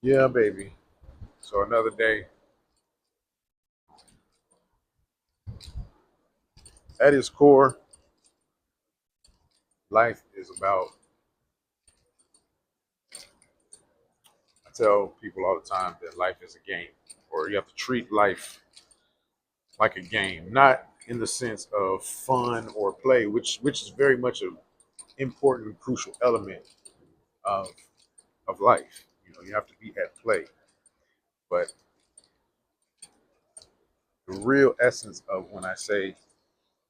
Yeah, baby. So another day. At its core, life is about, I tell people all the time that life is a game, or you have to treat life like a game, not in the sense of fun or play, which is very much an important, crucial element of life. You have to be at play, but the real essence of when I say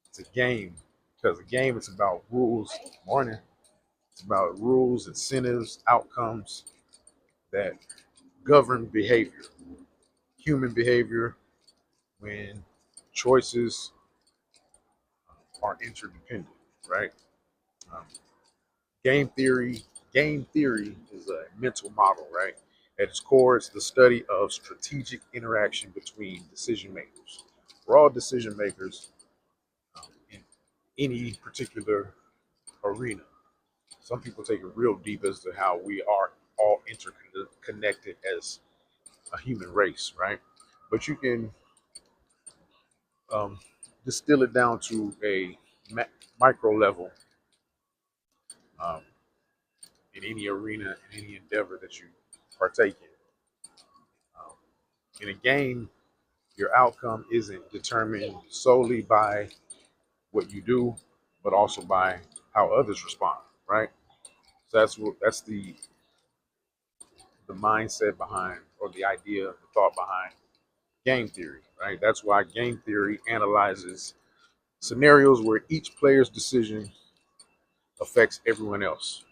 it's a game, because a game is about rules. Morning. It's about rules, incentives, outcomes that govern behavior, human behavior, when choices are interdependent, right? Um, game theory, game theory is a mental model, right? At its core, it's the study of strategic interaction between decision makers. We're all decision makers in any particular arena. Some people take it real deep as to how we are all interconnected as a human race, right? But you can um, distill it down to a ma- micro level um, in any arena, in any endeavor that you partake in. Um, in a game, your outcome isn't determined solely by what you do, but also by how others respond, right? So that's the mindset behind, or the idea, the thought behind game theory, right? That's why game theory analyzes scenarios where each player's decision affects everyone else.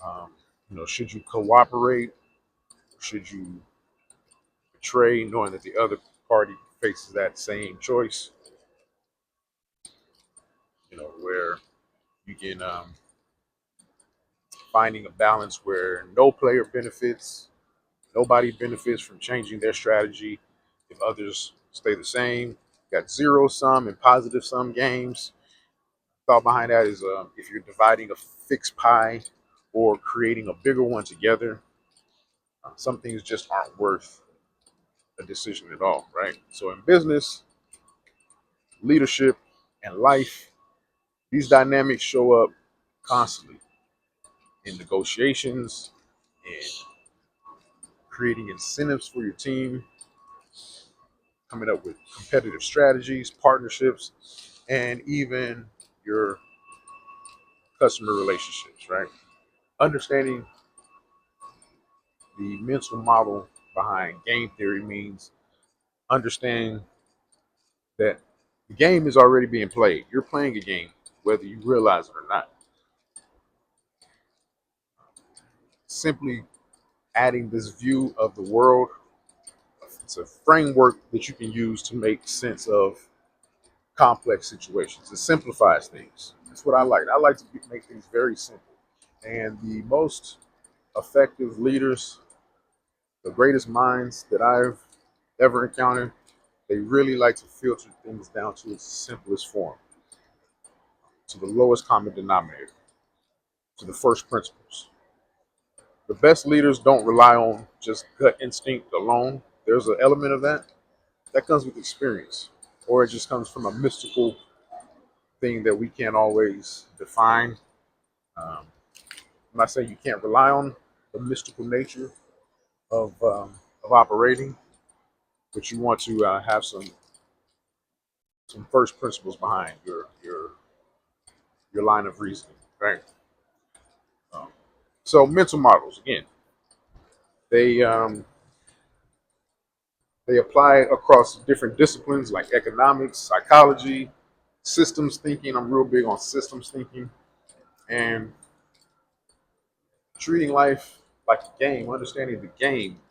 Um, should you cooperate? Should you betray, knowing that the other party faces that same choice? Where you can finding a balance where no player benefits, nobody benefits from changing their strategy if others stay the same. Got zero sum and positive sum games. Thought behind that is if you're dividing a fixed pie or creating a bigger one together, some things just aren't worth a decision at all, right? So in business, leadership, and life, these dynamics show up constantly in negotiations, in creating incentives for your team, coming up with competitive strategies, partnerships, and even your customer relationships, right? Understanding the mental model behind game theory means understanding that the game is already being played. You're playing a game, whether you realize it or not. Simply adding this view of the world, it's a framework that you can use to make sense of complex situations. It simplifies things. That's what I like. I like to make things very simple. And the most effective leaders, the greatest minds that I've ever encountered, they really like to filter things down to its simplest form, to the lowest common denominator, to the first principles. The best leaders don't rely on just gut instinct alone. There's an element of that comes with experience, or it just comes from a mystical thing that we can't always define. Um, I'm not saying you can't rely on the mystical nature of operating, but you want to have some first principles behind your line of reasoning, right? Um, so mental models again, they they apply across different disciplines like economics, psychology, systems thinking. I'm real big on systems thinking, and treating life like a game, understanding the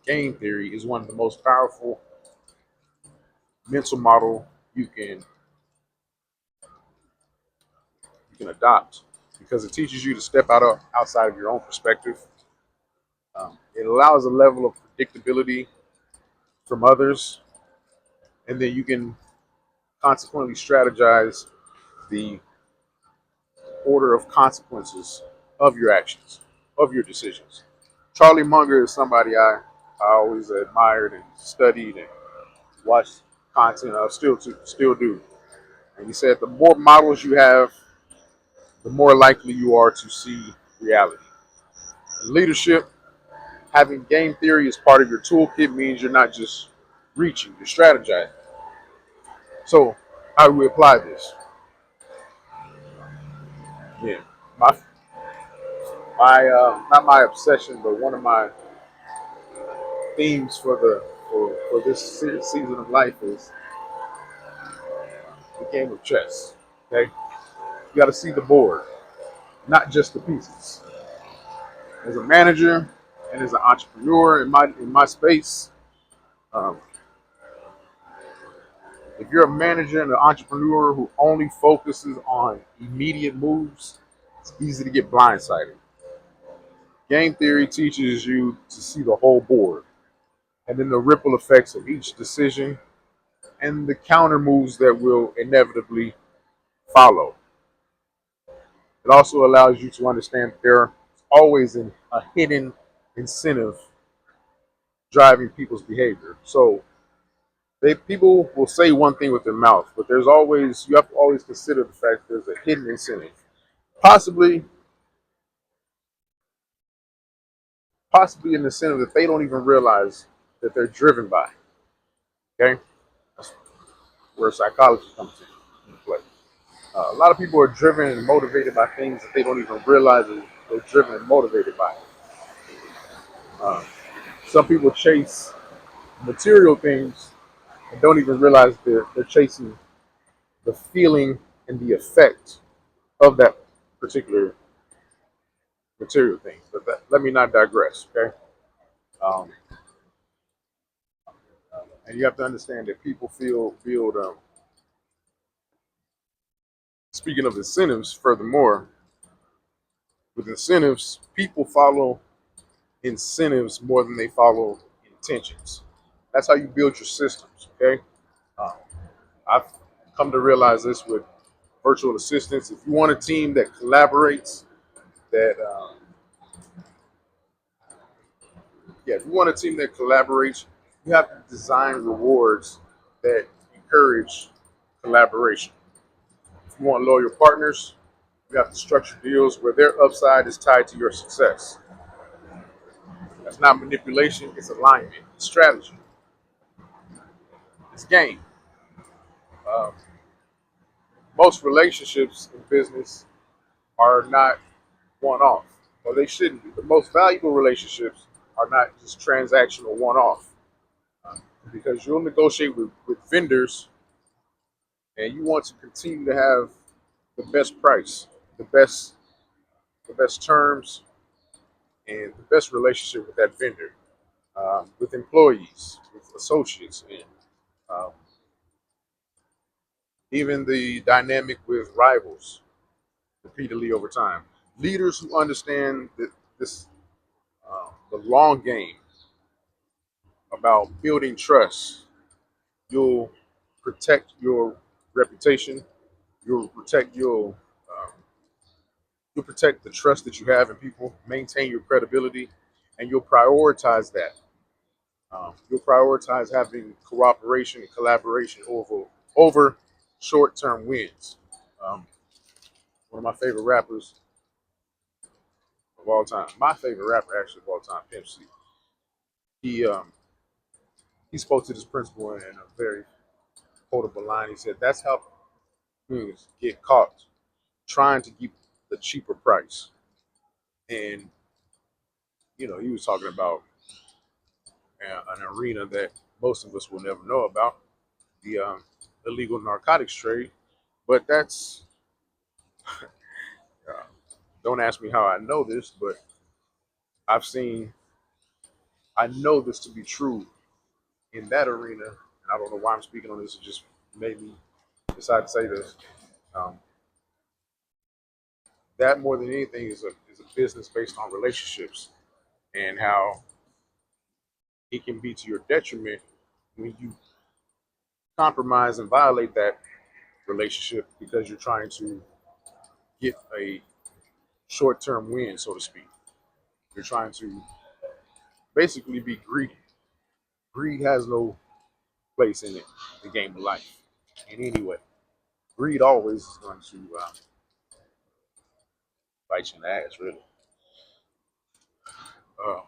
game theory is one of the most powerful mental model you can adopt, because it teaches you to step outside of your own perspective. It allows a level of predictability from others, and then you can consequently strategize the order of consequences of your actions, of your decisions. Charlie Munger is somebody I always admired and studied and watched content of, still do. And he said the more models you have, the more likely you are to see reality. In leadership, having game theory as part of your toolkit means you're not just reaching, you're strategizing. So, how do we apply this? Yeah, my not my obsession, but one of my themes for this season of life is the game of chess. Okay, you got to see the board, not just the pieces. As a manager and as an entrepreneur in my space, um, if you're a manager and an entrepreneur who only focuses on immediate moves, it's easy to get blindsided. Game theory teaches you to see the whole board and then the ripple effects of each decision and the counter moves that will inevitably follow. It also allows you to understand that there's always a hidden incentive driving people's behavior. So people will say one thing with their mouth, but you have to always consider the fact that there's a hidden incentive, possibly possibly an incentive that they don't even realize that they're driven by. Okay, that's where psychology comes into play. A lot of people are driven and motivated by things that they don't even realize that they're driven and motivated by. Uh, some people chase material things and don't even realize they're chasing the feeling and the effect of that particular material thing. But let me not digress, okay? Um, and you have to understand that people feel. Speaking of incentives, furthermore, with incentives, people follow incentives more than they follow intentions. That's how you build your systems, okay? Um, I've come to realize this with virtual assistants. If you want a team that collaborates, that if you want a team that collaborates, you have to design rewards that encourage collaboration. If you want loyal partners, you have to structure deals where their upside is tied to your success. That's not manipulation, it's alignment, it's strategy, it's game. Um, most relationships in business are not one off, or they shouldn't be. The most valuable relationships are not just transactional one off, because you'll negotiate with vendors and you want to continue to have the best price, the best the best terms, and the best relationship with that vendor, with employees, with associates, and um, even the dynamic with rivals repeatedly over time. Leaders who understand that this the long game about building trust, you'll protect your reputation. You'll protect um, you'll protect the trust that you have in people. Maintain your credibility, and you'll prioritize that. You'll prioritize having cooperation and collaboration over short-term wins. Um, one of my favorite rappers of all time, my favorite rapper actually of all time, Pimp C. He he spoke to this principle in a very quotable line. He said, "That's how humans get caught trying to keep the cheaper price." And he was talking about an arena that most of us will never know about, the illegal narcotics trade. But uh, don't ask me how I know this, but I've seen, I know this to be true in that arena. And I don't know why I'm speaking on this. It just made me decide to say this. Um, that more than anything is a business based on relationships and how it can be to your detriment when you compromise and violate that relationship because you're trying to get a short term win, so to speak. You're trying to basically be greedy. Greed has no place in it, the game of life, in any way. Greed always is going to bite you in the ass, really. Uh,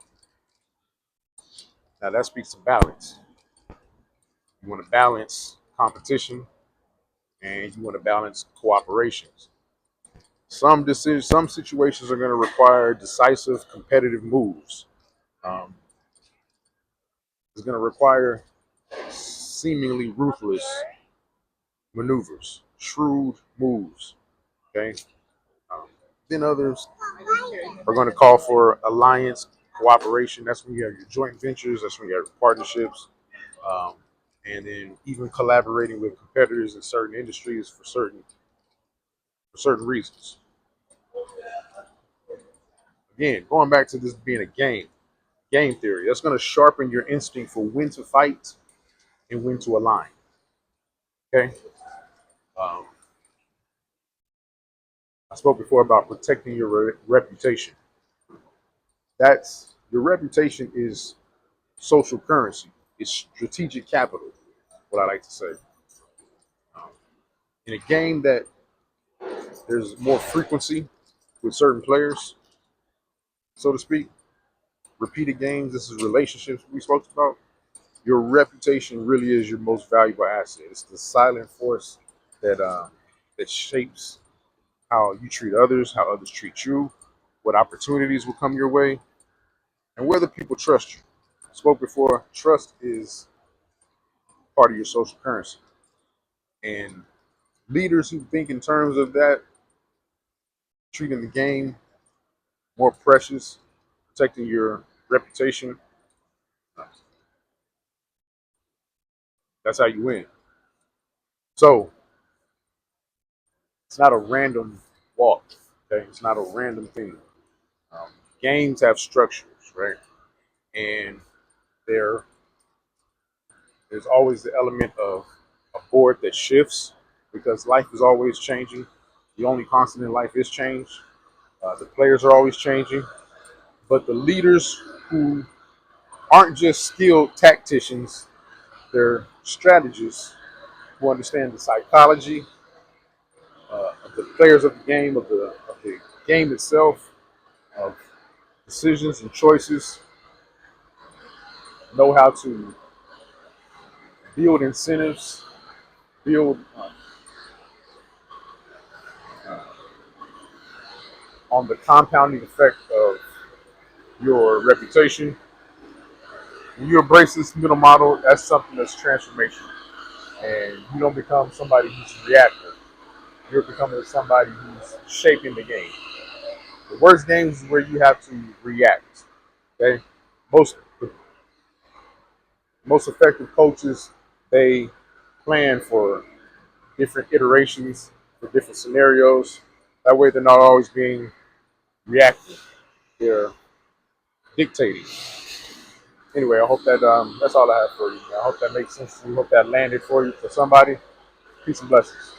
Now that speaks to balance. You want to balance competition and you want to balance cooperations. Some situations are going to require decisive, competitive moves. Um, it's going to require seemingly ruthless maneuvers, shrewd moves. Okay. Um, then others are going to call for alliance, cooperation. That's when you have your joint ventures. That's when you have your partnerships, um, and then even collaborating with competitors in certain industries for certain reasons. Again, going back to this being a game theory, that's going to sharpen your instinct for when to fight and when to align. Okay. Um, I spoke before about protecting your reputation. That's your reputation is social currency. It's strategic capital. What I like to say. Um, in a game that there's more frequency with certain players, so to speak, repeated games. This is relationships we spoke about. Your reputation really is your most valuable asset. It's the silent force that shapes how you treat others, how others treat you, what opportunities will come your way, and whether people trust you. I spoke before, trust is part of your social currency. And leaders who think in terms of that, treating the game more precious, protecting your reputation, that's how you win. So it's not a random walk. Okay, it's not a random thing. Um, Games have structures, right? And there, there's always the element of a board that shifts because life is always changing. The only constant in life is change. The players are always changing, but the leaders who aren't just skilled tacticians, they're strategists who understand the psychology of the players of the game itself, of decisions and choices, know how to build incentives, build on the compounding effect of your reputation. When you embrace this middle model, that's something that's transformational. And you don't become somebody who's reactive. You're becoming somebody who's shaping the game. The worst games is where you have to react. Okay? Most most effective coaches, they plan for different iterations, for different scenarios. That way they're not always being reactive. They're dictating. Anyway, I hope that that's all I have for you. I hope that makes sense to you. I hope that landed for you for somebody. Peace and blessings.